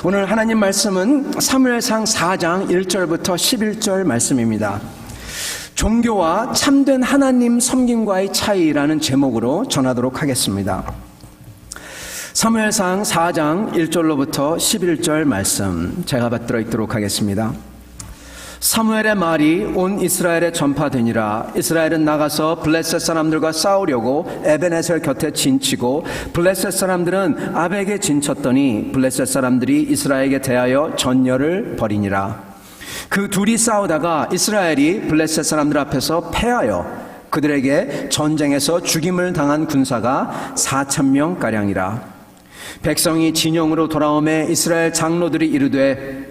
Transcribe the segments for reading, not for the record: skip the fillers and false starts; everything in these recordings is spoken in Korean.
오늘 하나님 말씀은 사무엘상 4장 1절부터 11절 말씀입니다. 종교와 참된 하나님 섬김과의 차이라는 제목으로 전하도록 하겠습니다. 사무엘상 4장 1절로부터 11절 말씀 제가 받들어 읽도록 하겠습니다. 사무엘의 말이 온 이스라엘에 전파되니라. 이스라엘은 나가서 블레셋 사람들과 싸우려고 에벤에셀 곁에 진치고 블레셋 사람들은 아벡에 진쳤더니 블레셋 사람들이 이스라엘에게 대하여 전열을 벌이니라. 그 둘이 싸우다가 이스라엘이 블레셋 사람들 앞에서 패하여 그들에게 전쟁에서 죽임을 당한 군사가 4,000명가량이라. 백성이 진영으로 돌아오매 이스라엘 장로들이 이르되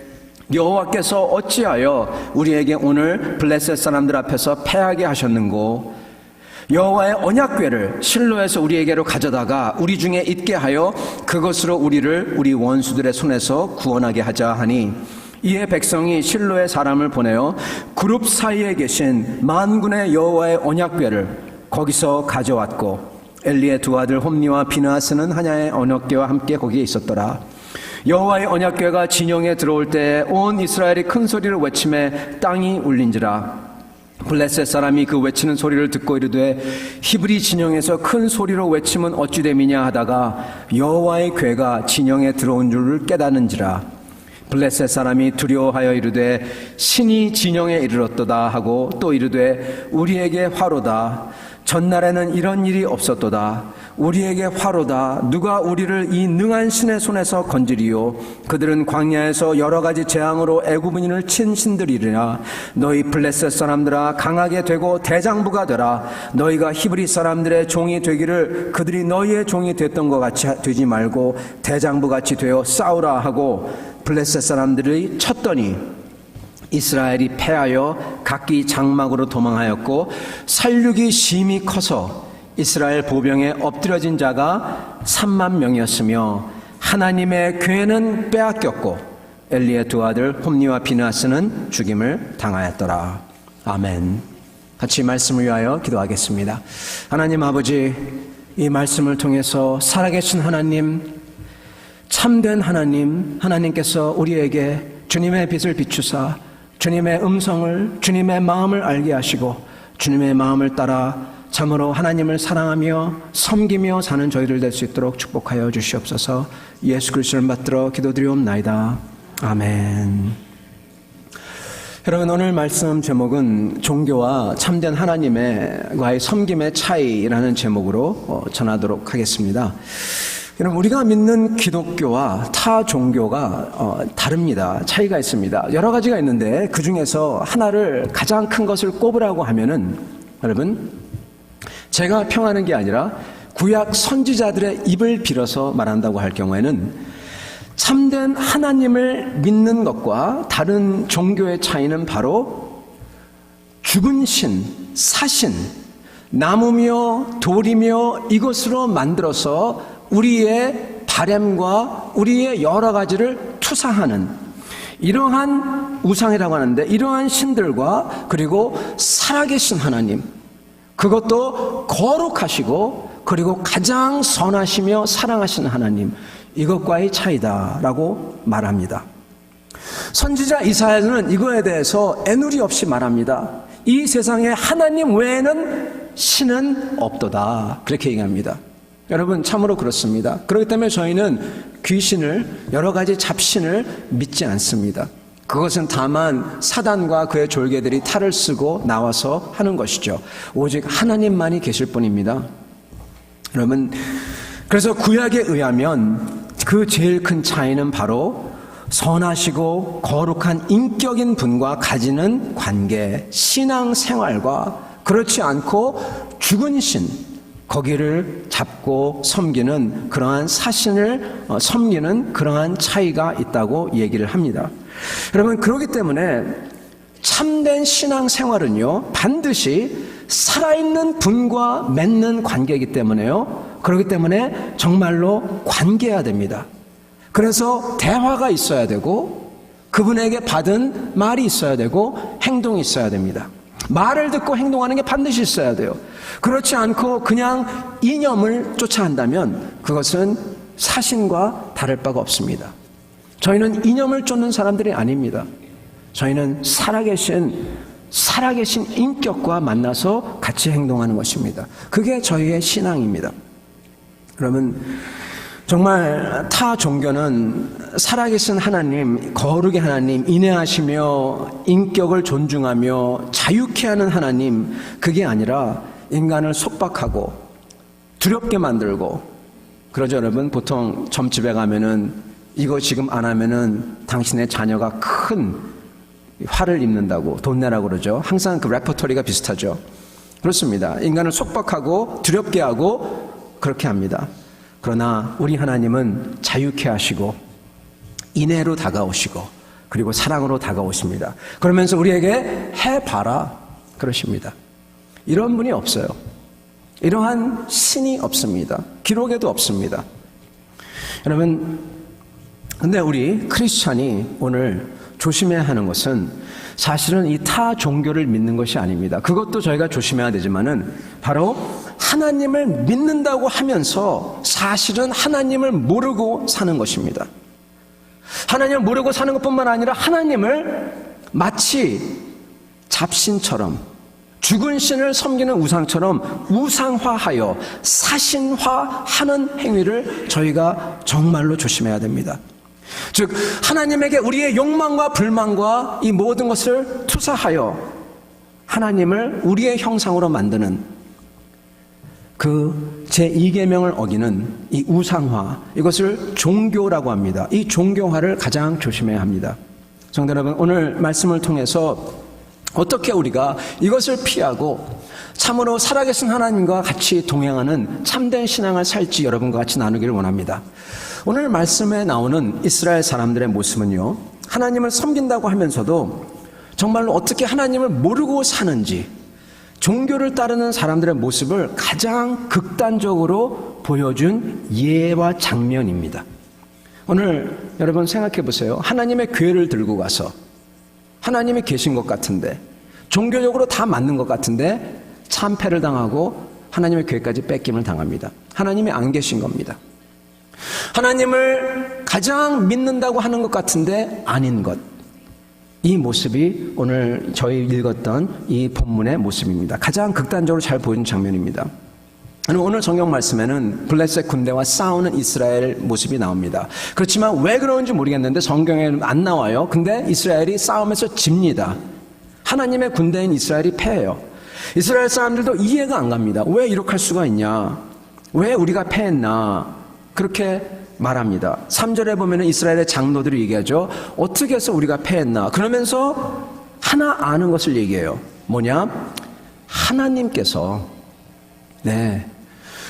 여호와께서 어찌하여 우리에게 오늘 블레셋 사람들 앞에서 패하게 하셨는고? 여호와의 언약궤를 실로에서 우리에게로 가져다가 우리 중에 있게 하여 그것으로 우리를 우리 원수들의 손에서 구원하게 하자 하니, 이에 백성이 실로의 사람을 보내어 그룹 사이에 계신 만군의 여호와의 언약궤를 거기서 가져왔고, 엘리의 두 아들 홈니와 비느하스는 하나의 언약궤와 함께 거기에 있었더라. 여호와의 언약궤가 진영에 들어올 때 온 이스라엘이 큰 소리를 외치매 땅이 울린지라. 블레셋 사람이 그 외치는 소리를 듣고 이르되 히브리 진영에서 큰 소리로 외치면 어찌 됨이냐 하다가 여호와의 궤가 진영에 들어온 줄을 깨닫는지라. 블레셋 사람이 두려워하여 이르되 신이 진영에 이르렀도다 하고 또 이르되 우리에게 화로다. 전날에는 이런 일이 없었도다. 우리에게 화로다. 누가 우리를 이 능한 신의 손에서 건지리요? 그들은 광야에서 여러 가지 재앙으로 애굽인을 친 신들이라. 너희 블레셋 사람들아, 강하게 되고 대장부가 되라. 너희가 히브리 사람들의 종이 되기를 그들이 너희의 종이 됐던 것 같이 되지 말고 대장부같이 되어 싸우라 하고 블레셋 사람들이 쳤더니 이스라엘이 패하여 각기 장막으로 도망하였고 살육이 심히 커서 이스라엘 보병에 엎드려진 자가 3만 명이었으며 하나님의 궤는 빼앗겼고 엘리의 두 아들 홈니와 비느하스는 죽임을 당하였더라. 아멘. 같이 말씀을 위하여 기도하겠습니다. 하나님 아버지, 이 말씀을 통해서 살아계신 하나님, 참된 하나님, 하나님께서 우리에게 주님의 빛을 비추사 주님의 음성을, 주님의 마음을 알게 하시고 주님의 마음을 따라 참으로 하나님을 사랑하며 섬기며 사는 저희들 될 수 있도록 축복하여 주시옵소서. 예수 그리스도를 받들어 기도드리옵나이다. 아멘. 여러분, 오늘 말씀 제목은 종교와 참된 하나님과의 섬김의 차이라는 제목으로 전하도록 하겠습니다. 여러분, 우리가 믿는 기독교와 타 종교가 다릅니다. 차이가 있습니다. 여러 가지가 있는데 그 중에서 하나를, 가장 큰 것을 꼽으라고 하면은, 여러분, 제가 평하는 게 아니라 구약 선지자들의 입을 빌어서 말한다고 할 경우에는 참된 하나님을 믿는 것과 다른 종교의 차이는 바로 죽은 신, 사신, 나무며 돌이며 이것으로 만들어서 우리의 바램과 우리의 여러 가지를 투사하는 이러한 우상이라고 하는데, 이러한 신들과 그리고 살아계신 하나님, 그것도 거룩하시고 그리고 가장 선하시며 사랑하시는 하나님, 이것과의 차이다라고 말합니다. 선지자 이사야는 이거에 대해서 애누리 없이 말합니다. 이 세상에 하나님 외에는 신은 없도다, 그렇게 얘기합니다. 여러분, 참으로 그렇습니다. 그렇기 때문에 저희는 귀신을, 여러 가지 잡신을 믿지 않습니다. 그것은 다만 사단과 그의 졸개들이 탈을 쓰고 나와서 하는 것이죠. 오직 하나님만이 계실 뿐입니다. 여러분, 그래서 구약에 의하면 그 제일 큰 차이는 바로 선하시고 거룩한 인격인 분과 가지는 관계, 신앙생활과 그렇지 않고 죽은 신, 거기를 잡고 섬기는 그러한 사신을 섬기는 그러한 차이가 있다고 얘기를 합니다. 여러분, 그렇기 때문에 참된 신앙생활은요, 반드시 살아있는 분과 맺는 관계이기 때문에요. 그렇기 때문에 정말로 관계해야 됩니다. 그래서 대화가 있어야 되고 그분에게 받은 말이 있어야 되고 행동이 있어야 됩니다. 말을 듣고 행동하는 게 반드시 있어야 돼요. 그렇지 않고 그냥 이념을 쫓아한다면 그것은 사신과 다를 바가 없습니다. 저희는 이념을 쫓는 사람들이 아닙니다. 저희는 살아계신 인격과 만나서 같이 행동하는 것입니다. 그게 저희의 신앙입니다. 여러분, 정말 타 종교는 살아계신 하나님, 거룩의 하나님, 인내하시며 인격을 존중하며 자유케 하는 하나님, 그게 아니라 인간을 속박하고 두렵게 만들고, 그러죠. 여러분, 보통 점집에 가면은 이거 지금 안 하면은 당신의 자녀가 큰 화를 입는다고, 돈 내라고 그러죠. 항상 그 레퍼토리가 비슷하죠. 그렇습니다. 인간을 속박하고 두렵게 하고 그렇게 합니다. 그러나 우리 하나님은 자유케 하시고 인애로 다가오시고 그리고 사랑으로 다가오십니다. 그러면서 우리에게 해봐라 그러십니다. 이런 분이 없어요. 이러한 신이 없습니다. 기록에도 없습니다. 여러분, 근데 우리 크리스찬이 오늘 조심해야 하는 것은 사실은 이 타 종교를 믿는 것이 아닙니다. 그것도 저희가 조심해야 되지만은 바로 하나님을 믿는다고 하면서 사실은 하나님을 모르고 사는 것입니다. 하나님을 모르고 사는 것뿐만 아니라 하나님을 마치 잡신처럼, 죽은 신을 섬기는 우상처럼 우상화하여 사신화하는 행위를 저희가 정말로 조심해야 됩니다. 즉 하나님에게 우리의 욕망과 불만과 이 모든 것을 투사하여 하나님을 우리의 형상으로 만드는 그 제2계명을 어기는 이 우상화, 이것을 종교라고 합니다. 이 종교화를 가장 조심해야 합니다. 성도 여러분, 오늘 말씀을 통해서 어떻게 우리가 이것을 피하고 참으로 살아계신 하나님과 같이 동행하는 참된 신앙을 살지 여러분과 같이 나누기를 원합니다. 오늘 말씀에 나오는 이스라엘 사람들의 모습은요, 하나님을 섬긴다고 하면서도 정말로 어떻게 하나님을 모르고 사는지, 종교를 따르는 사람들의 모습을 가장 극단적으로 보여준 예와 장면입니다. 오늘 여러분 생각해 보세요. 하나님의 교회를 들고 가서 하나님이 계신 것 같은데, 종교적으로 다 맞는 것 같은데 참패를 당하고 하나님의 교회까지 뺏김을 당합니다. 하나님이 안 계신 겁니다. 하나님을 가장 믿는다고 하는 것 같은데 아닌 것. 이 모습이 오늘 저희 읽었던 이 본문의 모습입니다. 가장 극단적으로 잘 보이는 장면입니다. 오늘 성경 말씀에는 블레셋 군대와 싸우는 이스라엘 모습이 나옵니다. 그렇지만 왜 그런지 모르겠는데 성경에는 안 나와요. 근데 이스라엘이 싸움에서 집니다. 하나님의 군대인 이스라엘이 패해요. 이스라엘 사람들도 이해가 안 갑니다. 왜 이렇게 할 수가 있냐? 왜 우리가 패했나? 그렇게 말합니다. 3절에 보면 이스라엘의 장로들이 얘기하죠. 어떻게 해서 우리가 패했나? 그러면서 하나 아는 것을 얘기해요. 뭐냐? 하나님께서,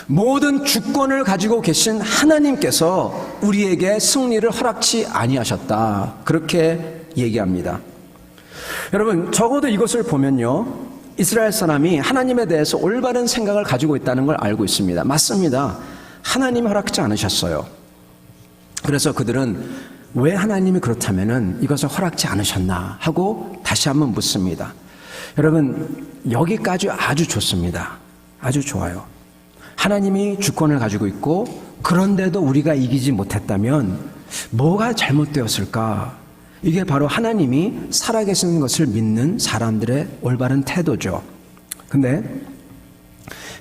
모든 주권을 가지고 계신 하나님께서 우리에게 승리를 허락치 아니하셨다. 그렇게 얘기합니다. 여러분, 적어도 이것을 보면요, 이스라엘 사람이 하나님에 대해서 올바른 생각을 가지고 있다는 걸 알고 있습니다. 맞습니다. 하나님이 허락하지 않으셨어요. 그래서 그들은 왜 하나님이 그렇다면은 이것을 허락지 않으셨나 하고 다시 한번 묻습니다. 여러분, 여기까지 아주 좋습니다. 아주 좋아요. 하나님이 주권을 가지고 있고 그런데도 우리가 이기지 못했다면 뭐가 잘못되었을까? 이게 바로 하나님이 살아계신 것을 믿는 사람들의 올바른 태도죠. 근데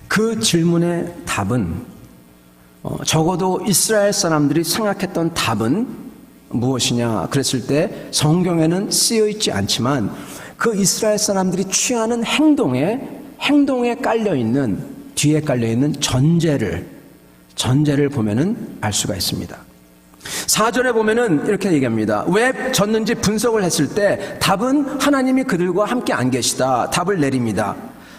그 질문의 답은, 적어도 이스라엘 사람들이 생각했던 답은 무엇이냐 그랬을 때 성경에는 쓰여있지 않지만 그 이스라엘 사람들이 취하는 행동에 깔려있는, 뒤에 깔려있는 전제를 보면은 알 수가 있습니다. 4절에 보면은 이렇게 얘기합니다. 왜 졌는지 분석을 했을 때 답은 하나님이 그들과 함께 안 계시다. 답을 내립니다.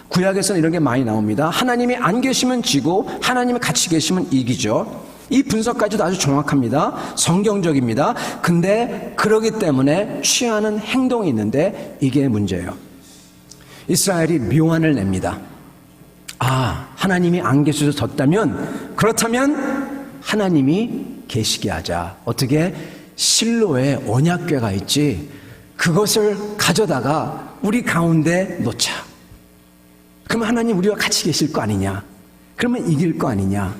구약에서는 이런 게 많이 나옵니다. 하나님이 안 계시면 지고 하나님이 같이 계시면 이기죠. 이 분석까지도 아주 정확합니다. 성경적입니다. 근데 그러기 때문에 취하는 행동이 있는데 이게 문제예요. 이스라엘이 묘안을 냅니다. 하나님이 안 계셔서 졌다면, 그렇다면 하나님이 계시게 하자. 어떻게? 실로에 언약궤가 있지. 그것을 가져다가 우리 가운데 놓자. 그러면 하나님 우리와 같이 계실 거 아니냐? 그러면 이길 거 아니냐?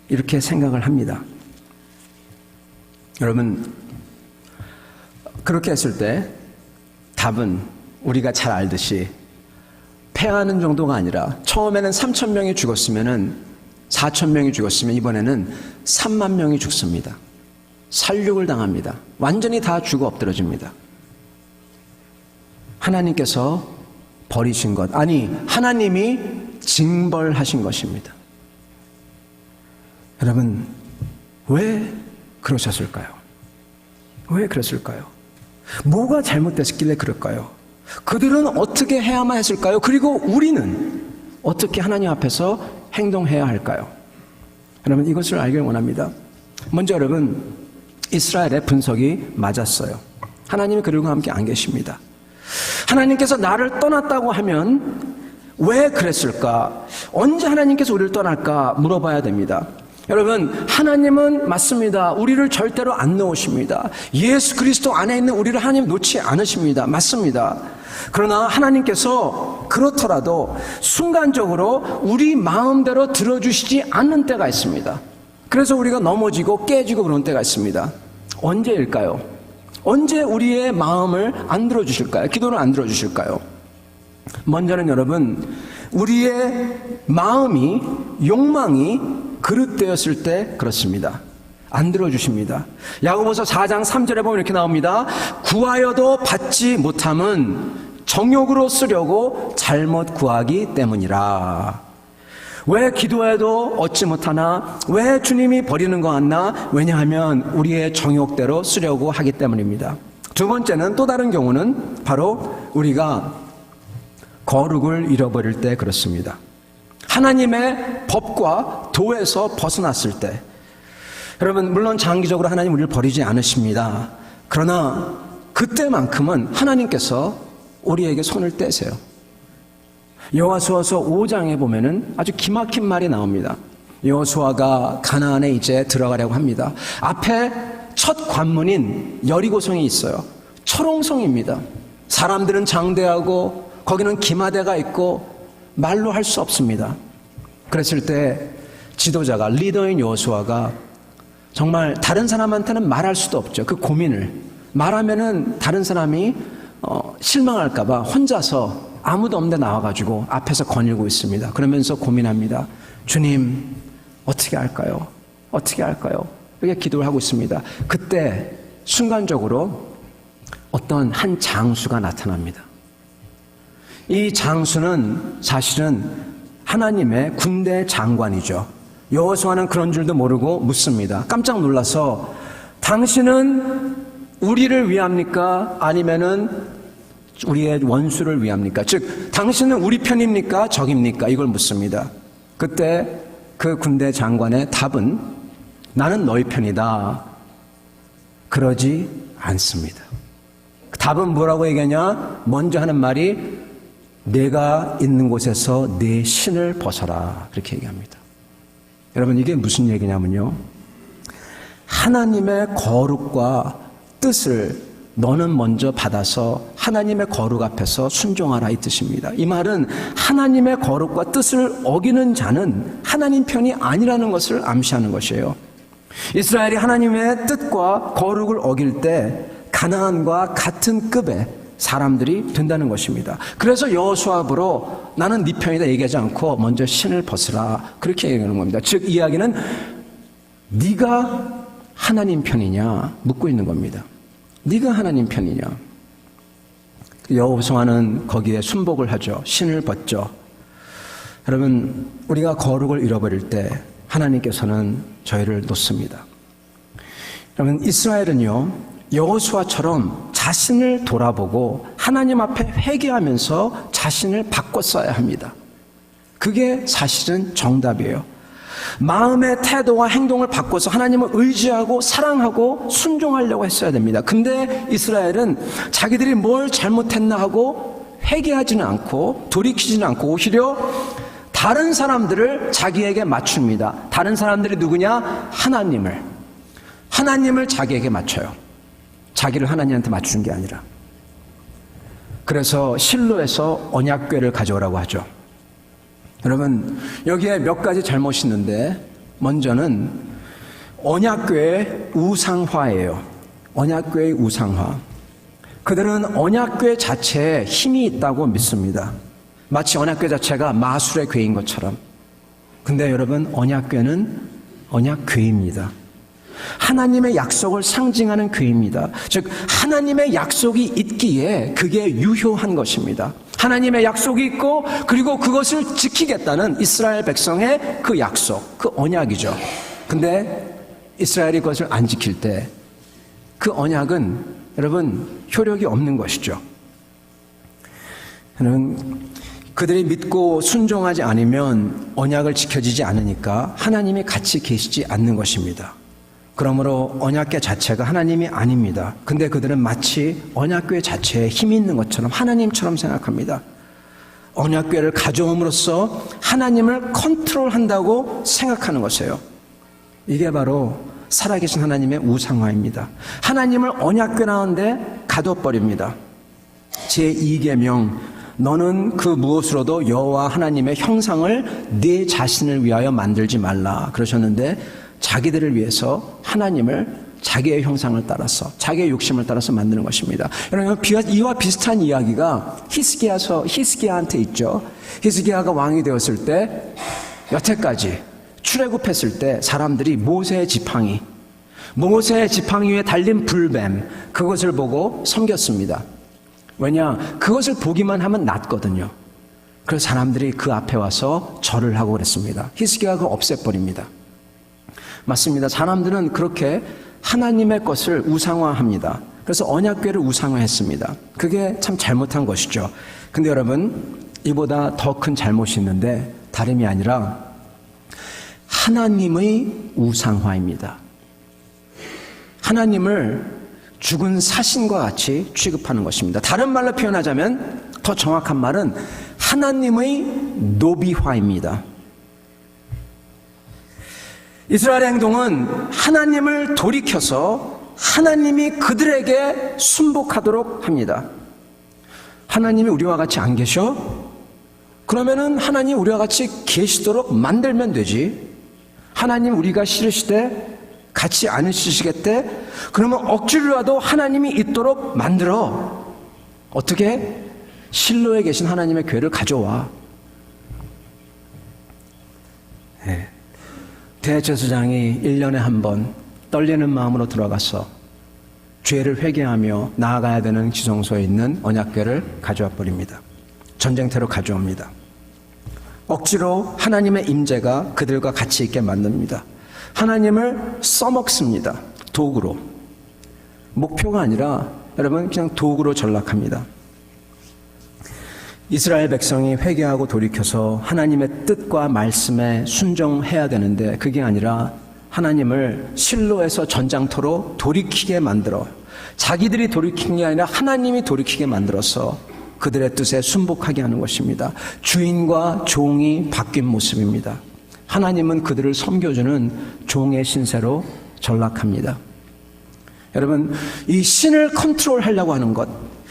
이렇게 생각을 합니다. 여러분, 그렇게 했을 때 답은 우리가 잘 알듯이 패하는 정도가 아니라 처음에는 3,000명이 죽었으면은 4,000명이 죽었으면 이번에는 3만 명이 죽습니다. 살육을 당합니다. 완전히 다 죽어 엎드러집니다. 하나님께서 버리신 것, 아니 하나님이 징벌하신 것입니다. 여러분, 왜 그러셨을까요? 왜 그랬을까요? 뭐가 잘못됐길래 그럴까요? 그들은 어떻게 해야만 했을까요? 그리고 우리는 어떻게 하나님 앞에서 행동해야 할까요? 여러분, 이것을 알길 원합니다. 먼저 여러분, 이스라엘의 분석이 맞았어요. 하나님이 그들과 함께 안 계십니다. 하나님께서 나를 떠났다고 하면 왜 그랬을까? 언제 하나님께서 우리를 떠날까 물어봐야 됩니다. 여러분, 하나님은 맞습니다. 우리를 절대로 안 놓으십니다. 예수 그리스도 안에 있는 우리를 하나님 놓지 않으십니다. 맞습니다. 그러나 하나님께서 그렇더라도 순간적으로 우리 마음대로 들어주시지 않는 때가 있습니다. 그래서 우리가 넘어지고 깨지고 그런 때가 있습니다. 언제일까요? 언제 우리의 마음을 안 들어주실까요? 기도를 안 들어주실까요? 먼저는 여러분, 우리의 마음이, 욕망이 그릇되었을 때 그렇습니다. 안 들어주십니다. 야고보서 4장 3절에 보면 이렇게 나옵니다. 구하여도 받지 못함은 정욕으로 쓰려고 잘못 구하기 때문이라. 왜 기도해도 얻지 못하나? 왜 주님이 버리는 것 같나? 왜냐하면 우리의 정욕대로 쓰려고 하기 때문입니다. 두 번째는, 또 다른 경우는 바로 우리가 거룩을 잃어버릴 때 그렇습니다. 하나님의 법과 도에서 벗어났을 때. 여러분, 물론 장기적으로 하나님 우리를 버리지 않으십니다. 그러나 그때만큼은 하나님께서 우리에게 손을 떼세요. 여호수아서 5장에 보면은 아주 기막힌 말이 나옵니다. 여호수아가 가나안에 이제 들어가려고 합니다. 앞에 첫 관문인 여리고성이 있어요. 철옹성입니다. 사람들은 장대하고 거기는 기마대가 있고 말로 할 수 없습니다. 그랬을 때 지도자가, 리더인 여호수아가 정말 다른 사람한테는 말할 수도 없죠. 그 고민을 말하면은 다른 사람이 실망할까 봐 혼자서 아무도 없는데 나와가지고 앞에서 거닐고 있습니다. 그러면서 고민합니다. 주님, 어떻게 할까요? 어떻게 할까요? 이렇게 기도를 하고 있습니다. 그때 순간적으로 어떤 한 장수가 나타납니다. 이 장수는 사실은 하나님의 군대 장관이죠. 여호수아는 그런 줄도 모르고 묻습니다. 깜짝 놀라서, 당신은 우리를 위합니까? 아니면은 우리의 원수를 위합니까? 즉, 당신은 우리 편입니까? 적입니까? 이걸 묻습니다. 그때 그 군대 장관의 답은, 나는 너희 편이다. 그러지 않습니다. 답은 뭐라고 얘기하냐? 먼저 하는 말이, 내가 있는 곳에서 내 신을 벗어라. 그렇게 얘기합니다. 여러분, 이게 무슨 얘기냐면요, 하나님의 거룩과 뜻을 너는 먼저 받아서 하나님의 거룩 앞에서 순종하라, 이 뜻입니다. 이 말은 하나님의 거룩과 뜻을 어기는 자는 하나님 편이 아니라는 것을 암시하는 것이에요. 이스라엘이 하나님의 뜻과 거룩을 어길 때 가나안과 같은 급의 사람들이 된다는 것입니다. 그래서 여호수아부로 나는 네 편이다 얘기하지 않고 먼저 신을 벗으라, 그렇게 얘기하는 겁니다. 즉, 이야기는 네가 하나님 편이냐 묻고 있는 겁니다. 네가 하나님 편이냐. 여호수아는 거기에 순복을 하죠. 신을 벗죠. 여러분, 우리가 거룩을 잃어버릴 때 하나님께서는 저희를 놓습니다. 여러분, 이스라엘은요, 여호수아처럼 자신을 돌아보고 하나님 앞에 회개하면서 자신을 바꿨어야 합니다. 그게 사실은 정답이에요. 마음의 태도와 행동을 바꿔서 하나님을 의지하고 사랑하고 순종하려고 했어야 됩니다. 근데 이스라엘은 자기들이 뭘 잘못했나 하고 회개하지는 않고 돌이키지는 않고 오히려 다른 사람들을 자기에게 맞춥니다. 다른 사람들이 누구냐? 하나님을 자기에게 맞춰요. 자기를 하나님한테 맞추는 게 아니라. 그래서 실로에서 언약궤를 가져오라고 하죠. 여러분, 여기에 몇 가지 잘못이 있는데, 먼저는 언약궤의 우상화예요. 언약궤의 우상화. 그들은 언약궤 자체에 힘이 있다고 믿습니다. 마치 언약궤 자체가 마술의 궤인 것처럼. 근데 여러분, 언약궤는 언약궤입니다. 하나님의 약속을 상징하는 궤입니다. 즉 하나님의 약속이 있기에 그게 유효한 것입니다. 하나님의 약속이 있고 그리고 그것을 지키겠다는 이스라엘 백성의 그 약속, 그 언약이죠. 근데 이스라엘이 그것을 안 지킬 때 그 언약은 여러분 효력이 없는 것이죠. 여러분, 그들이 믿고 순종하지 않으면 언약을 지켜지지 않으니까 하나님이 같이 계시지 않는 것입니다. 그러므로 언약궤 자체가 하나님이 아닙니다. 근데 그들은 마치 언약궤 자체에 힘이 있는 것처럼 하나님처럼 생각합니다. 언약궤를 가져옴으로써 하나님을 컨트롤한다고 생각하는 것이에요. 이게 바로 살아계신 하나님의 우상화입니다. 하나님을 언약궤라는데 가둬버립니다. 제2계명, 너는 그 무엇으로도 여호와 하나님의 형상을 네 자신을 위하여 만들지 말라 그러셨는데, 자기들을 위해서 하나님을 자기의 형상을 따라서 자기의 욕심을 따라서 만드는 것입니다. 여러분, 이와 비슷한 이야기가 히스기야한테 있죠. 히스기야가 왕이 되었을 때 여태까지 출애굽했을 때 사람들이 모세의 지팡이 위에 달린 불뱀, 그것을 보고 섬겼습니다. 왜냐? 그것을 보기만 하면 낫거든요. 그래서 사람들이 그 앞에 와서 절을 하고 그랬습니다. 히스기야가 그걸 없애버립니다. 맞습니다. 사람들은 그렇게 하나님의 것을 우상화합니다. 그래서 언약궤를 우상화했습니다. 그게 참 잘못한 것이죠. 근데 여러분, 이보다 더 큰 잘못이 있는데 다름이 아니라 하나님의 우상화입니다. 하나님을 죽은 사신과 같이 취급하는 것입니다. 다른 말로 표현하자면, 더 정확한 말은 하나님의 노비화입니다. 이스라엘의 행동은 하나님을 돌이켜서 하나님이 그들에게 순복하도록 합니다. 하나님이 우리와 같이 안 계셔? 그러면은 하나님 우리와 같이 계시도록 만들면 되지. 하나님 우리가 싫으시되 같이 안 있으시겠대? 그러면 억지로라도 하나님이 있도록 만들어. 어떻게? 실로에 계신 하나님의 궤를 가져와. 네. 대제사장이 1년에 한 번 떨리는 마음으로 들어가서 죄를 회개하며 나아가야 되는 지성소에 있는 언약궤를 가져와 버립니다. 전쟁터로 가져옵니다. 억지로 하나님의 임재가 그들과 같이 있게 만듭니다. 하나님을 써먹습니다. 도구로. 목표가 아니라 여러분 그냥 도구로 전락합니다. 이스라엘 백성이 회개하고 돌이켜서 하나님의 뜻과 말씀에 순종해야 되는데 그게 아니라 하나님을 실로에서 전장터로 돌이키게 만들어, 자기들이 돌이킨 게 아니라 하나님이 돌이키게 만들어서 그들의 뜻에 순복하게 하는 것입니다. 주인과 종이 바뀐 모습입니다. 하나님은 그들을 섬겨주는 종의 신세로 전락합니다. 여러분, 이 신을 컨트롤하려고 하는 것,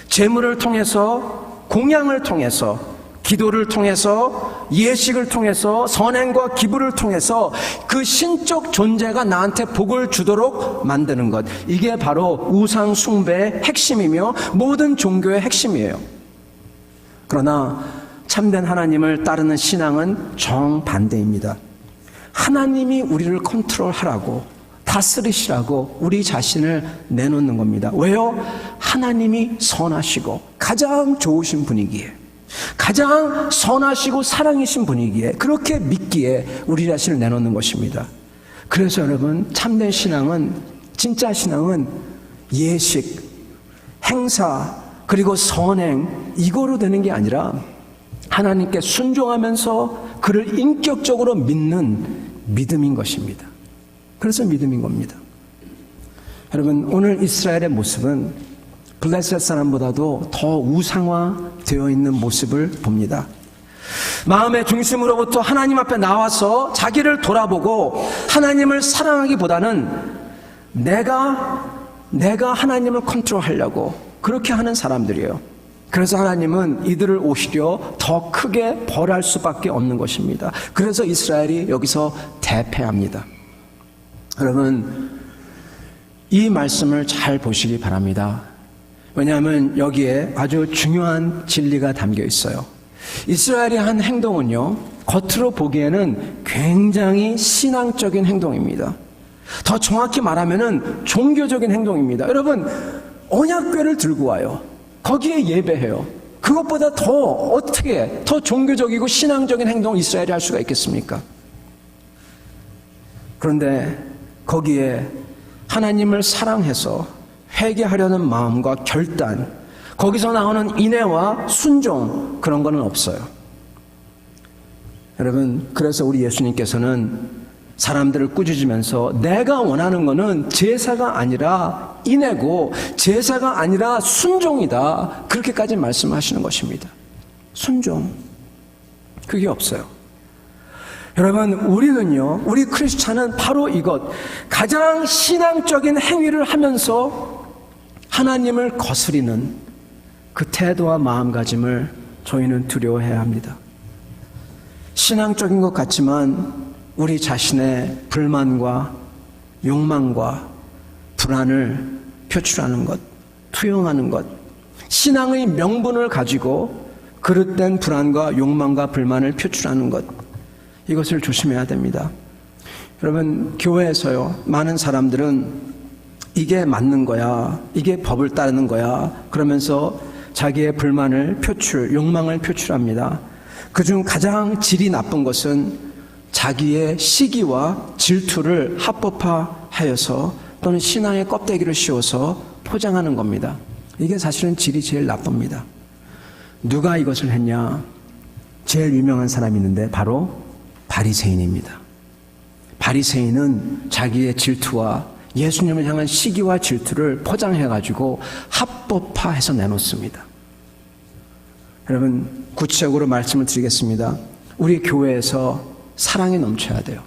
재물을 통해서, 공양을 통해서, 기도를 통해서, 예식을 통해서, 선행과 기부를 통해서 그 신적 존재가 나한테 복을 주도록 만드는 것, 이게 바로 우상 숭배의 핵심이며 모든 종교의 핵심이에요. 그러나 참된 하나님을 따르는 신앙은 정반대입니다. 하나님이 우리를 컨트롤하라고, 다스리시라고 우리 자신을 내놓는 겁니다. 왜요? 하나님이 선하시고 가장 좋으신 분이기에, 가장 선하시고 사랑이신 분이기에, 그렇게 믿기에 우리 자신을 내놓는 것입니다. 그래서 여러분, 참된 신앙은, 진짜 신앙은 예식, 행사, 그리고 선행, 이거로 되는 게 아니라 하나님께 순종하면서 그를 인격적으로 믿는 믿음인 것입니다. 그래서 믿음인 겁니다. 여러분, 오늘 이스라엘의 모습은 블레셋 사람보다도 더 우상화되어 있는 모습을 봅니다. 마음의 중심으로부터 하나님 앞에 나와서 자기를 돌아보고 하나님을 사랑하기보다는 내가 하나님을 컨트롤하려고 그렇게 하는 사람들이에요. 그래서 하나님은 이들을 오히려 더 크게 벌할 수밖에 없는 것입니다. 그래서 이스라엘이 여기서 대패합니다. 여러분, 이 말씀을 잘 보시기 바랍니다. 왜냐하면 여기에 아주 중요한 진리가 담겨 있어요. 이스라엘이 한 행동은요, 겉으로 보기에는 굉장히 신앙적인 행동입니다. 더 정확히 말하면은 종교적인 행동입니다. 여러분, 언약궤를 들고 와요. 거기에 예배해요. 그것보다 더 어떻게 더 종교적이고 신앙적인 행동을 이스라엘이 할 수가 있겠습니까? 그런데 거기에 하나님을 사랑해서 회개하려는 마음과 결단, 거기서 나오는 인애와 순종, 그런 거는 없어요. 여러분, 그래서 우리 예수님께서는 사람들을 꾸짖으면서 내가 원하는 거는 제사가 아니라 인애고 제사가 아니라 순종이다, 그렇게까지 말씀하시는 것입니다. 순종, 그게 없어요. 여러분, 우리는요, 우리 크리스찬은 바로 이것, 가장 신앙적인 행위를 하면서 하나님을 거스리는 그 태도와 마음가짐을 저희는 두려워해야 합니다. 신앙적인 것 같지만 우리 자신의 불만과 욕망과 불안을 표출하는 것, 투영하는 것, 신앙의 명분을 가지고 그릇된 불안과 욕망과 불만을 표출하는 것, 이것을 조심해야 됩니다. 여러분, 교회에서요, 많은 사람들은 이게 맞는 거야, 이게 법을 따르는 거야, 그러면서 자기의 불만을 표출, 욕망을 표출합니다. 그중 가장 질이 나쁜 것은 자기의 시기와 질투를 합법화하여서 또는 신앙의 껍데기를 씌워서 포장하는 겁니다. 이게 사실은 질이 제일 나쁩니다. 누가 이것을 했냐? 제일 유명한 사람이 있는데 바로 바리새인입니다. 바리새인은 자기의 질투와 예수님을 향한 시기와 질투를 포장해가지고 합법화해서 내놓습니다. 여러분, 구체적으로 말씀을 드리겠습니다. 우리 교회에서 사랑이 넘쳐야 돼요.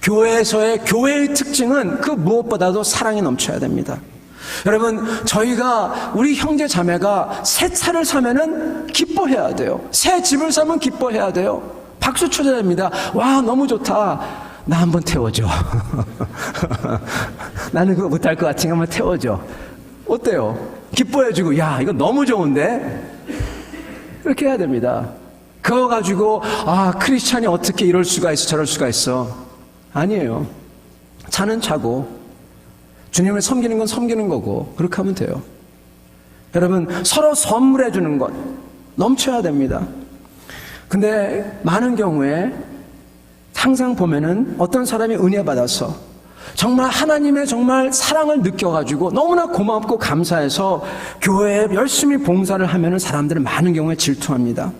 교회에서의 교회의 특징은 그 무엇보다도 사랑이 넘쳐야 됩니다. 여러분, 저희가 우리 형제 자매가 새 차를 사면은 기뻐해야 돼요. 새 집을 사면 기뻐해야 돼요. 박수 쳐줘야 됩니다. 와, 너무 좋다. 나 한번 태워줘. 나는 그거 못할 것 같으니까 한번 태워줘. 어때요? 기뻐해주고, 야, 이거 너무 좋은데? 그렇게 해야 됩니다. 그거 가지고 크리스찬이 어떻게 이럴 수가 있어, 저럴 수가 있어. 아니에요. 차는 차고 주님을 섬기는 건 섬기는 거고, 그렇게 하면 돼요. 여러분, 서로 선물해 주는 것 넘쳐야 됩니다. 근데 많은 경우에 항상 보면은 어떤 사람이 은혜 받아서 정말 하나님의 정말 사랑을 느껴가지고 너무나 고맙고 감사해서 교회에 열심히 봉사를 하면은 사람들은 많은 경우에 질투합니다.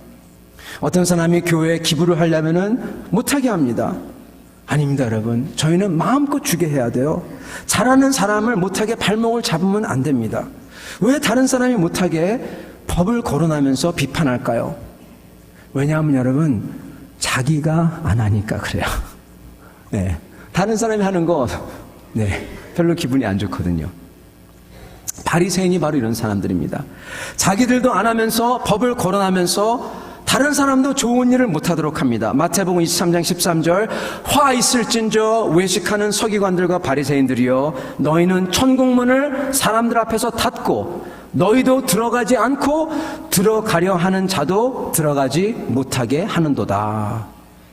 어떤 사람이 교회에 기부를 하려면은 못하게 합니다. 아닙니다, 여러분. 저희는 마음껏 주게 해야 돼요. 잘하는 사람을 못하게 발목을 잡으면 안 됩니다. 왜 다른 사람이 못하게 법을 거론하면서 비판할까요? 왜냐하면 여러분, 자기가 안 하니까 그래요. 네. 다른 사람이 하는 거, 네, 별로 기분이 안 좋거든요. 바리새인이 바로 이런 사람들입니다. 자기들도 안 하면서 법을 거론하면서 다른 사람도 좋은 일을 못하도록 합니다. 마태복음 23장 13절, 화 있을진저 외식하는 서기관들과 바리새인들이여, 너희는 천국문을 사람들 앞에서 닫고 너희도 들어가지 않고 들어가려 하는 자도 들어가지 못하게 하는도다.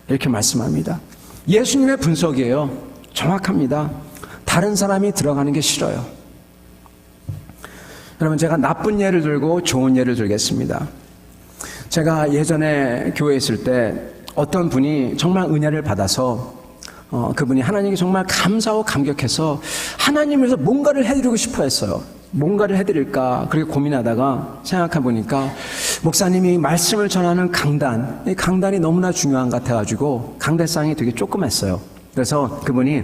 이렇게 말씀합니다. 예수님의 분석이에요. 정확합니다. 다른 사람이 들어가는 게 싫어요. 여러분, 제가 나쁜 예를 들고 좋은 예를 들겠습니다. 제가 예전에 교회에 있을 때 어떤 분이 정말 은혜를 받아서 그분이 하나님께 정말 감사하고 감격해서 하나님에서 뭔가를 해드리고 싶어 했어요. 뭔가를 해드릴까 그렇게 고민하다가 생각해보니까 목사님이 말씀을 전하는 강단, 이 강단이 너무나 중요한 것 같아가지고 강대상이 되게 조그맸어요. 그래서 그분이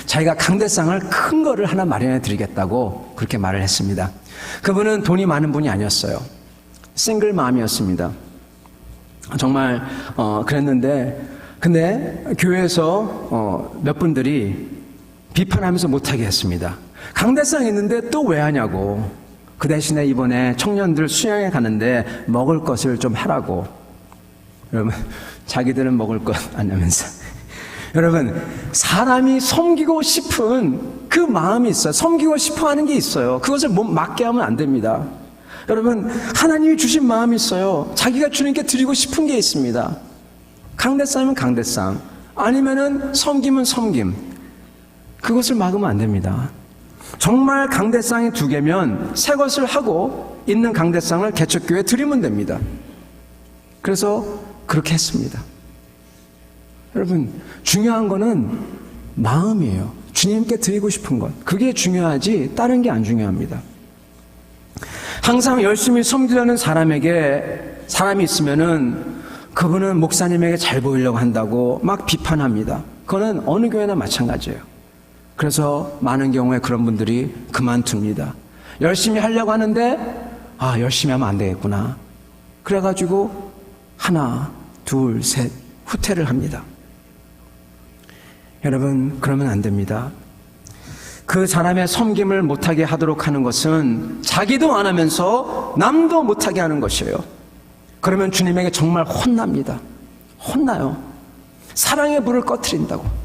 자기가 강대상을 큰 거를 하나 마련해 드리겠다고 그렇게 말을 했습니다. 그분은 돈이 많은 분이 아니었어요. 싱글맘이었습니다. 정말 그랬는데, 근데 교회에서 몇 분들이 비판하면서 못하게 했습니다. 강대상 있는데 또 왜 하냐고. 그 대신에 이번에 청년들 수양에 가는데 먹을 것을 좀 하라고. 여러분, 자기들은 먹을 것 안 하면서 여러분, 사람이 섬기고 싶은 그 마음이 있어요. 섬기고 싶어 하는 게 있어요. 그것을 맞게 하면 안 됩니다. 여러분, 하나님이 주신 마음이 있어요. 자기가 주님께 드리고 싶은 게 있습니다. 강대상이면 강대상, 아니면은 섬김은 섬김. 그것을 막으면 안 됩니다. 정말 강대상이 2개면 새 것을 하고 있는 강대상을 개척교회에 드리면 됩니다. 그래서 그렇게 했습니다. 여러분, 중요한 거는 마음이에요. 주님께 드리고 싶은 것. 그게 중요하지 다른 게 안 중요합니다. 항상 열심히 섬기려는 사람이 있으면은 그분은 목사님에게 잘 보이려고 한다고 막 비판합니다. 그거는 어느 교회나 마찬가지예요. 그래서 많은 경우에 그런 분들이 그만둡니다. 열심히 하려고 하는데 열심히 하면 안 되겠구나. 그래가지고 하나, 둘, 셋 후퇴를 합니다. 여러분, 그러면 안 됩니다. 그 사람의 섬김을 못하게 하도록 하는 것은 자기도 안 하면서 남도 못하게 하는 것이에요. 그러면 주님에게 정말 혼납니다. 혼나요. 사랑의 불을 꺼트린다고.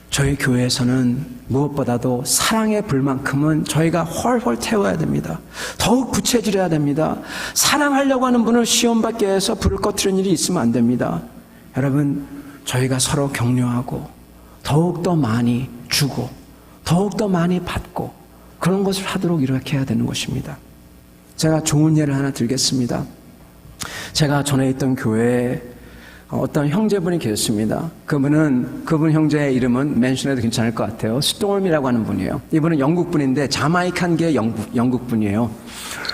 저희 교회에서는 무엇보다도 사랑의 불만큼은 저희가 훨훨 태워야 됩니다. 더욱 부채질해야 됩니다. 사랑하려고 하는 분을 시험받게 해서 불을 꺼트리는 일이 있으면 안 됩니다. 여러분, 저희가 서로 격려하고 더욱더 많이 주고 더욱더 많이 받고 그런 것을 하도록 이렇게 해야 되는 것입니다. 제가 좋은 예를 하나 들겠습니다. 제가 전에 있던 교회에 어떤 형제분이 계셨습니다. 그분 형제의 이름은 멘션해도 괜찮을 것 같아요. 스톰이라고 하는 분이에요. 이분은 영국분인데 자마이칸계 영국분이에요.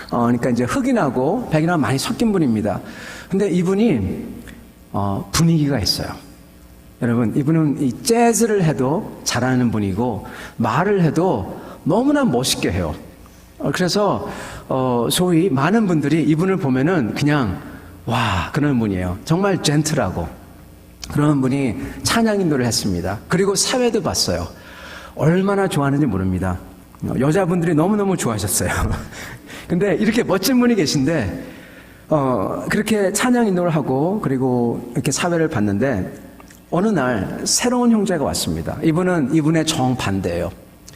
그러니까 이제 흑인하고 백인하고 많이 섞인 분입니다. 근데 이분이 분위기가 있어요. 여러분, 이분은 이 재즈를 해도 잘하는 분이고 말을 해도 너무나 멋있게 해요. 그래서 소위 많은 분들이 이분을 보면은 그냥 와, 그런 분이에요. 정말 젠틀하고 그런 분이 찬양 인도를 했습니다. 그리고 사회도 봤어요. 얼마나 좋아하는지 모릅니다. 여자분들이 너무너무 좋아하셨어요. 근데 이렇게 멋진 분이 계신데 그렇게 찬양 인도를 하고 그리고 이렇게 사회를 봤는데 어느 날 새로운 형제가 왔습니다. 이분의 정반대예요.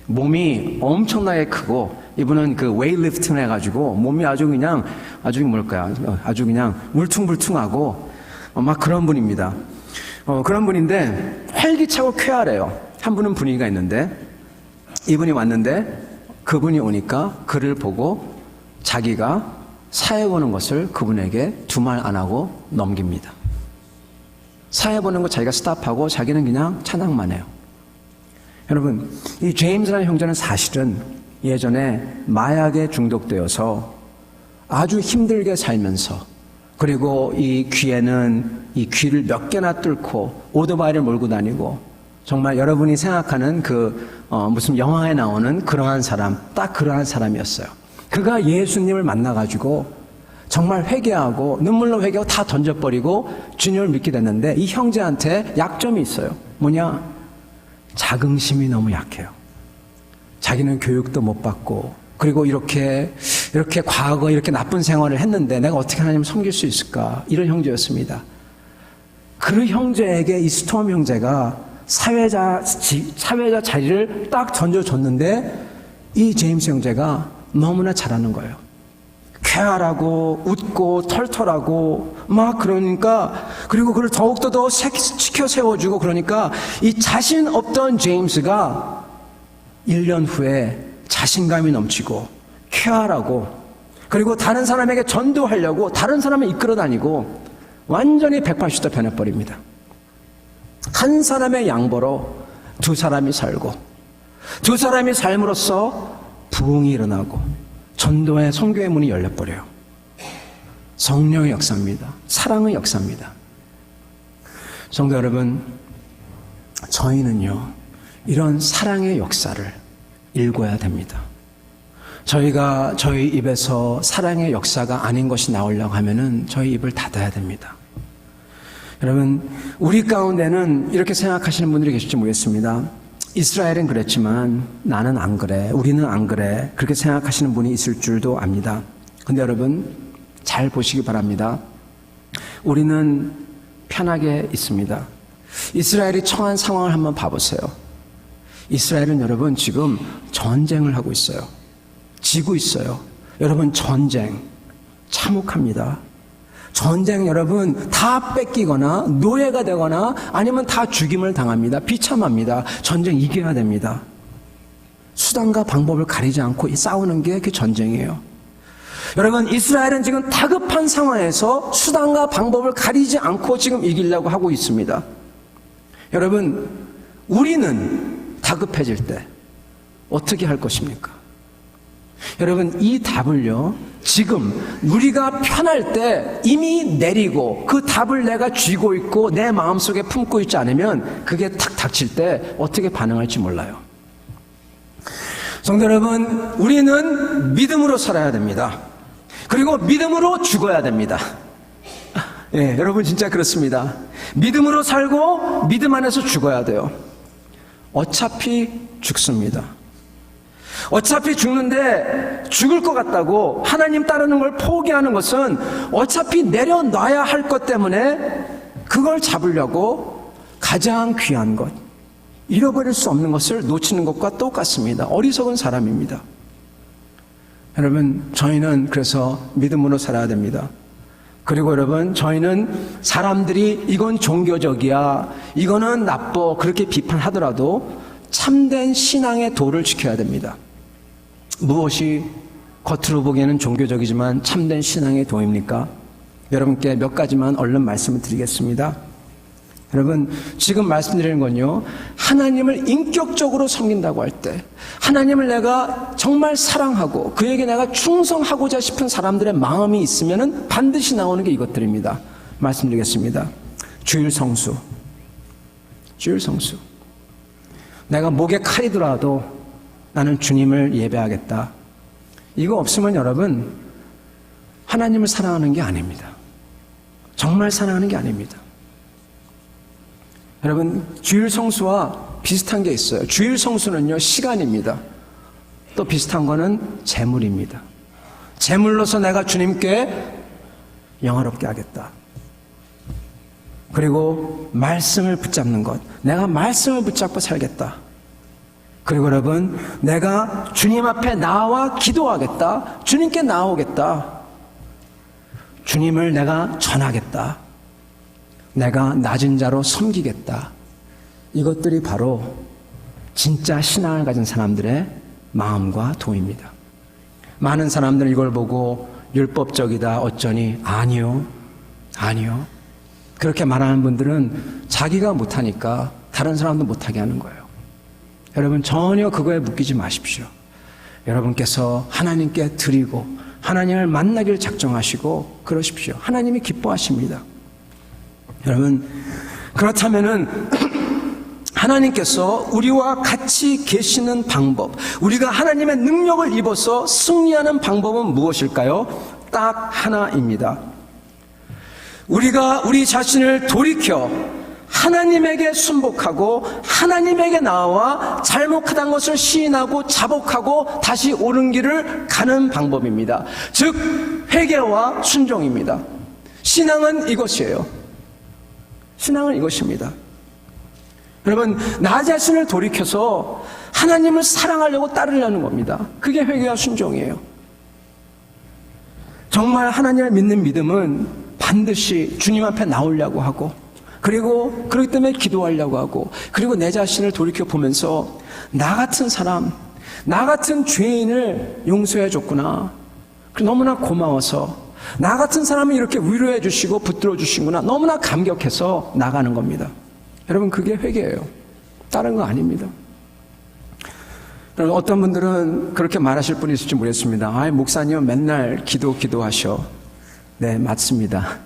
몸이 엄청나게 크고 이분은 그 웨이트리프팅을 해가지고 몸이 아주 그냥 울퉁불퉁하고 막 그런 분입니다. 그런 분인데 활기차고 쾌활해요. 한 분은 분위기가 있는데 이분이 왔는데 그분이 오니까 그를 보고 자기가 사회 보는 것을 그분에게 두 말 안 하고 넘깁니다. 사회 보는 거 자기가 스탑하고 자기는 그냥 찬양만 해요. 여러분, 이 제임스라는 형제는 사실은 예전에 마약에 중독되어서 아주 힘들게 살면서 그리고 이 귀를 몇 개나 뚫고 오토바이를 몰고 다니고 정말 여러분이 생각하는 무슨 영화에 나오는 그러한 사람, 딱 그러한 사람이었어요. 그가 예수님을 만나가지고 정말 회개하고 눈물로 회개하고 다 던져버리고 주님을 믿게 됐는데 이 형제한테 약점이 있어요. 뭐냐? 자긍심이 너무 약해요. 자기는 교육도 못 받고 그리고 이렇게 과거 이렇게 나쁜 생활을 했는데 내가 어떻게 하나님을 섬길 수 있을까? 이런 형제였습니다. 그 형제에게 이 스톰 형제가 사회자 자리를 딱 던져줬는데 이 제임스 형제가 너무나 잘하는 거예요. 쾌활하고 웃고 털털하고 막 그러니까 그리고 그걸 더욱더 더 시켜 세워주고 그러니까 이 자신 없던 제임스가 1년 후에 자신감이 넘치고 쾌활하고 그리고 다른 사람에게 전도하려고 다른 사람을 이끌어 다니고 완전히 180도 변해버립니다. 한 사람의 양보로 두 사람이 살고 두 사람이 삶으로써 부흥이 일어나고 전도의 선교의 문이 열려버려요. 성령의 역사입니다. 사랑의 역사입니다. 성도 여러분, 저희는요 이런 사랑의 역사를 읽어야 됩니다. 저희가 저희 입에서 사랑의 역사가 아닌 것이 나오려고 하면은 저희 입을 닫아야 됩니다. 여러분, 우리 가운데는 이렇게 생각하시는 분들이 계실지 모르겠습니다. 이스라엘은 그랬지만 나는 안 그래, 우리는 안 그래, 그렇게 생각하시는 분이 있을 줄도 압니다. 근데 여러분 잘 보시기 바랍니다. 우리는 편하게 있습니다. 이스라엘이 처한 상황을 한번 봐보세요. 이스라엘은 여러분 지금 전쟁을 하고 있어요. 지고 있어요. 여러분 전쟁 참혹합니다. 전쟁 여러분 다 뺏기거나 노예가 되거나 아니면 다 죽임을 당합니다. 비참합니다. 전쟁 이겨야 됩니다. 수단과 방법을 가리지 않고 싸우는 게 그 전쟁이에요. 여러분 이스라엘은 지금 다급한 상황에서 수단과 방법을 가리지 않고 지금 이기려고 하고 있습니다. 여러분 우리는 다급해질 때 어떻게 할 것입니까? 여러분 이 답을요 지금 우리가 편할 때 이미 내리고 그 답을 내가 쥐고 있고 내 마음속에 품고 있지 않으면 그게 탁 닥칠 때 어떻게 반응할지 몰라요. 성도 여러분, 우리는 믿음으로 살아야 됩니다. 그리고 믿음으로 죽어야 됩니다. 예, 여러분 진짜 그렇습니다. 믿음으로 살고 믿음 안에서 죽어야 돼요. 어차피 죽습니다. 어차피 죽는데 죽을 것 같다고 하나님 따르는 걸 포기하는 것은 어차피 내려놔야 할 것 때문에 그걸 잡으려고 가장 귀한 것, 잃어버릴 수 없는 것을 놓치는 것과 똑같습니다. 어리석은 사람입니다. 여러분 저희는 그래서 믿음으로 살아야 됩니다. 그리고 여러분 저희는 사람들이 이건 종교적이야, 이거는 나빠 그렇게 비판하더라도 참된 신앙의 도를 지켜야 됩니다. 무엇이 겉으로 보기에는 종교적이지만 참된 신앙의 도입니까? 여러분께 몇 가지만 얼른 말씀을 드리겠습니다. 여러분 지금 말씀드리는 건요, 하나님을 인격적으로 섬긴다고 할 때, 하나님을 내가 정말 사랑하고 그에게 내가 충성하고자 싶은 사람들의 마음이 있으면 반드시 나오는 게 이것들입니다. 말씀드리겠습니다. 주일 성수. 주일 성수. 내가 목에 칼이 들어와도 나는 주님을 예배하겠다. 이거 없으면 여러분 하나님을 사랑하는 게 아닙니다. 정말 사랑하는 게 아닙니다. 여러분 주일 성수와 비슷한 게 있어요. 주일 성수는요 시간입니다. 또 비슷한 거는 재물입니다. 재물로서 내가 주님께 영화롭게 하겠다. 그리고 말씀을 붙잡는 것, 내가 말씀을 붙잡고 살겠다. 그리고 여러분 내가 주님 앞에 나와 기도하겠다. 주님께 나오겠다. 주님을 내가 전하겠다. 내가 낮은 자로 섬기겠다. 이것들이 바로 진짜 신앙을 가진 사람들의 마음과 도입니다. 많은 사람들은 이걸 보고 율법적이다 어쩌니, 아니요. 그렇게 말하는 분들은 자기가 못하니까 다른 사람도 못하게 하는 거예요. 여러분 전혀 그거에 묶이지 마십시오. 여러분께서 하나님께 드리고 하나님을 만나기를 작정하시고 그러십시오. 하나님이 기뻐하십니다. 여러분 그렇다면은 하나님께서 우리와 같이 계시는 방법, 우리가 하나님의 능력을 입어서 승리하는 방법은 무엇일까요? 딱 하나입니다. 우리가 우리 자신을 돌이켜 하나님에게 순복하고 하나님에게 나와 잘못하다는 것을 시인하고 자복하고 다시 옳은 길을 가는 방법입니다. 즉 회개와 순종입니다. 신앙은 이것이에요. 신앙은 이것입니다. 여러분 나 자신을 돌이켜서 하나님을 사랑하려고 따르려는 겁니다. 그게 회개와 순종이에요. 정말 하나님을 믿는 믿음은 반드시 주님 앞에 나오려고 하고, 그리고 그렇기 때문에 기도하려고 하고, 그리고 내 자신을 돌이켜 보면서 나 같은 사람, 나 같은 죄인을 용서해 줬구나, 너무나 고마워서 나 같은 사람을 이렇게 위로해 주시고 붙들어 주시구나, 너무나 감격해서 나가는 겁니다. 여러분 그게 회개예요. 다른 거 아닙니다. 어떤 분들은 그렇게 말하실 분이 있을지 모르겠습니다. 목사님 맨날 기도하셔. 네, 맞습니다.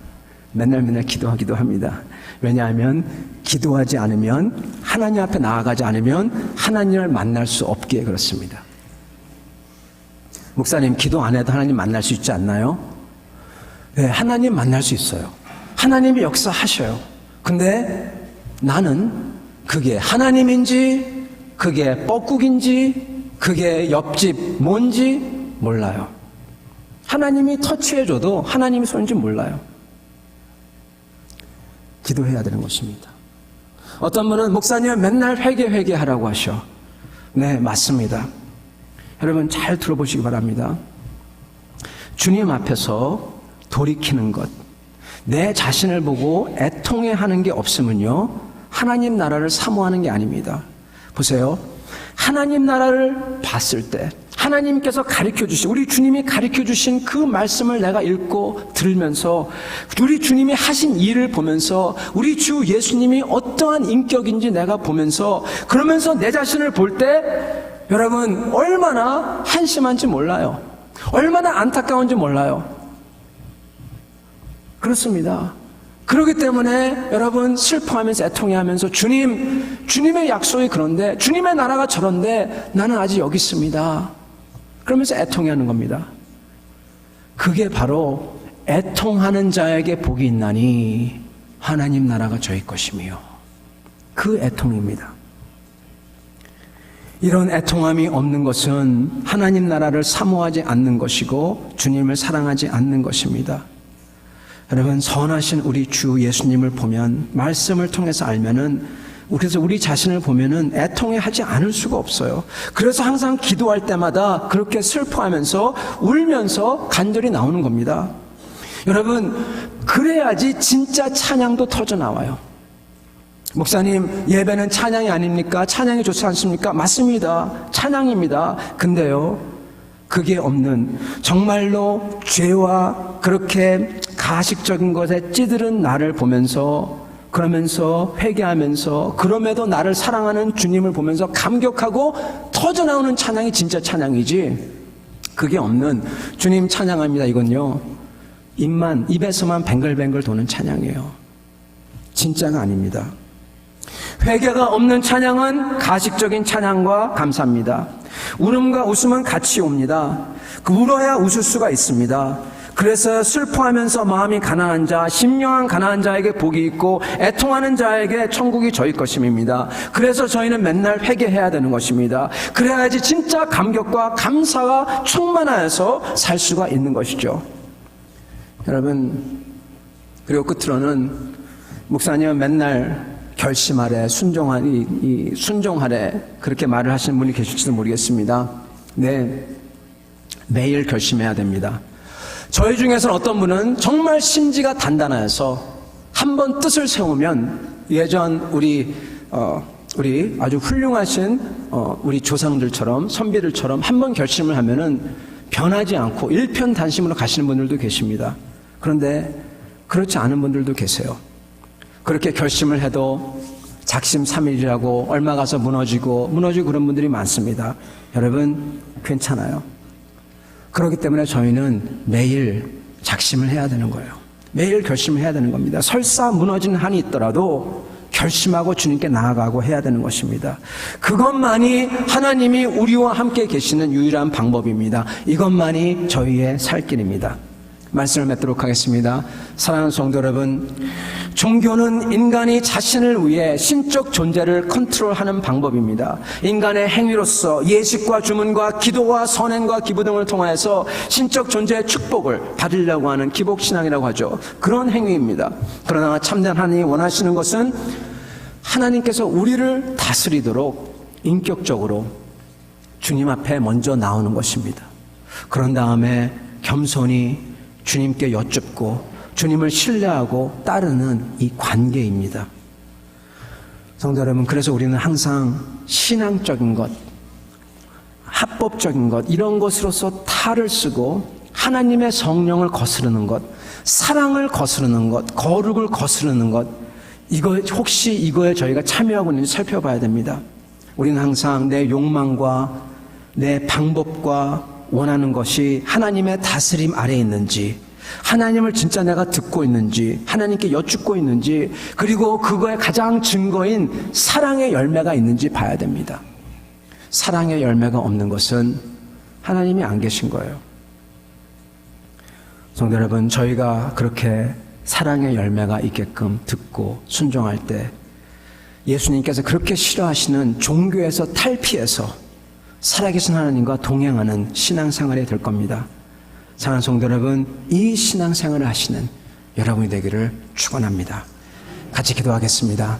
맨날 기도하기도 합니다. 왜냐하면 기도하지 않으면, 하나님 앞에 나아가지 않으면 하나님을 만날 수 없기에 그렇습니다. 목사님 기도 안 해도 하나님 만날 수 있지 않나요? 네, 하나님 만날 수 있어요. 하나님이 역사하셔요. 근데 나는 그게 하나님인지 그게 뻐꾹인지 그게 옆집 뭔지 몰라요. 하나님이 터치해줘도 하나님이 손인지 몰라요. 기도해야 되는 것입니다. 어떤 분은 목사님 맨날 회개하라고 하셔. 네, 맞습니다. 여러분 잘 들어보시기 바랍니다. 주님 앞에서 돌이키는 것, 내 자신을 보고 애통해하는 게 없으면요, 하나님 나라를 사모하는 게 아닙니다. 보세요. 하나님 나라를 봤을 때 하나님께서 가르쳐주신, 우리 주님이 가르쳐주신 그 말씀을 내가 읽고 들으면서, 우리 주님이 하신 일을 보면서, 우리 주 예수님이 어떠한 인격인지 내가 보면서, 그러면서 내 자신을 볼 때 여러분 얼마나 한심한지 몰라요. 얼마나 안타까운지 몰라요. 그렇습니다. 그렇기 때문에 여러분 슬퍼하면서 애통해하면서 주님의 약속이 그런데, 주님의 나라가 저런데 나는 아직 여기 있습니다. 그러면서 애통해하는 겁니다. 그게 바로 애통하는 자에게 복이 있나니 하나님 나라가 저희 것이며, 그 애통입니다. 이런 애통함이 없는 것은 하나님 나라를 사모하지 않는 것이고 주님을 사랑하지 않는 것입니다. 여러분, 선하신 우리 주 예수님을 보면, 말씀을 통해서 알면은, 그래서 우리 자신을 보면은 애통해하지 않을 수가 없어요. 그래서 항상 기도할 때마다 그렇게 슬퍼하면서 울면서 간절히 나오는 겁니다. 여러분, 그래야지 진짜 찬양도 터져 나와요. 목사님, 예배는 찬양이 아닙니까? 찬양이 좋지 않습니까? 맞습니다. 찬양입니다. 근데요, 그게 없는, 정말로 죄와 그렇게 가식적인 것에 찌들은 나를 보면서, 그러면서 회개하면서, 그럼에도 나를 사랑하는 주님을 보면서 감격하고 터져나오는 찬양이 진짜 찬양이지, 그게 없는 주님 찬양합니다, 이건요, 입에서만 뱅글뱅글 도는 찬양이에요. 진짜가 아닙니다. 회개가 없는 찬양은 가식적인 찬양과 감사입니다. 울음과 웃음은 같이 옵니다. 울어야 웃을 수가 있습니다. 그래서 슬퍼하면서 마음이 가난한 자, 심령한 가난한 자에게 복이 있고 애통하는 자에게 천국이 저희 것임입니다. 그래서 저희는 맨날 회개해야 되는 것입니다. 그래야지 진짜 감격과 감사가 충만하여서 살 수가 있는 것이죠. 여러분, 그리고 끝으로는 목사님은 맨날 결심하래, 순종하래, 그렇게 말을 하시는 분이 계실지도 모르겠습니다. 네, 매일 결심해야 됩니다. 저희 중에서는 어떤 분은 정말 심지가 단단해서 한번 뜻을 세우면, 예전 우리 아주 훌륭하신 우리 조상들처럼, 선비들처럼 한번 결심을 하면은 변하지 않고 일편단심으로 가시는 분들도 계십니다. 그런데 그렇지 않은 분들도 계세요. 그렇게 결심을 해도 작심삼일이라고 얼마 가서 무너지고 그런 분들이 많습니다. 여러분, 괜찮아요. 그렇기 때문에 저희는 매일 작심을 해야 되는 거예요. 매일 결심을 해야 되는 겁니다. 설사 무너진 한이 있더라도 결심하고 주님께 나아가고 해야 되는 것입니다. 그것만이 하나님이 우리와 함께 계시는 유일한 방법입니다. 이것만이 저희의 살 길입니다. 말씀을 맺도록 하겠습니다. 사랑하는 성도 여러분, 종교는 인간이 자신을 위해 신적 존재를 컨트롤하는 방법입니다. 인간의 행위로서 예식과 주문과 기도와 선행과 기부 등을 통하여서 신적 존재의 축복을 받으려고 하는 기복신앙이라고 하죠. 그런 행위입니다. 그러나 참된 하나님이 원하시는 것은 하나님께서 우리를 다스리도록 인격적으로 주님 앞에 먼저 나오는 것입니다. 그런 다음에 겸손히 주님께 여쭙고 주님을 신뢰하고 따르는 이 관계입니다. 성도 여러분, 그래서 우리는 항상 신앙적인 것, 합법적인 것, 이런 것으로서 탈을 쓰고 하나님의 성령을 거스르는 것, 사랑을 거스르는 것, 거룩을 거스르는 것, 혹시 이거에 저희가 참여하고 있는지 살펴봐야 됩니다. 우리는 항상 내 욕망과 내 방법과 원하는 것이 하나님의 다스림 아래에 있는지, 하나님을 진짜 내가 듣고 있는지, 하나님께 여쭙고 있는지, 그리고 그거의 가장 증거인 사랑의 열매가 있는지 봐야 됩니다. 사랑의 열매가 없는 것은 하나님이 안 계신 거예요. 성도 여러분, 저희가 그렇게 사랑의 열매가 있게끔 듣고 순종할 때 예수님께서 그렇게 싫어하시는 종교에서 탈피해서 살아계신 하나님과 동행하는 신앙생활이 될 겁니다. 사랑하는 성도 여러분, 이 신앙생활을 하시는 여러분이 되기를 축원합니다. 같이 기도하겠습니다.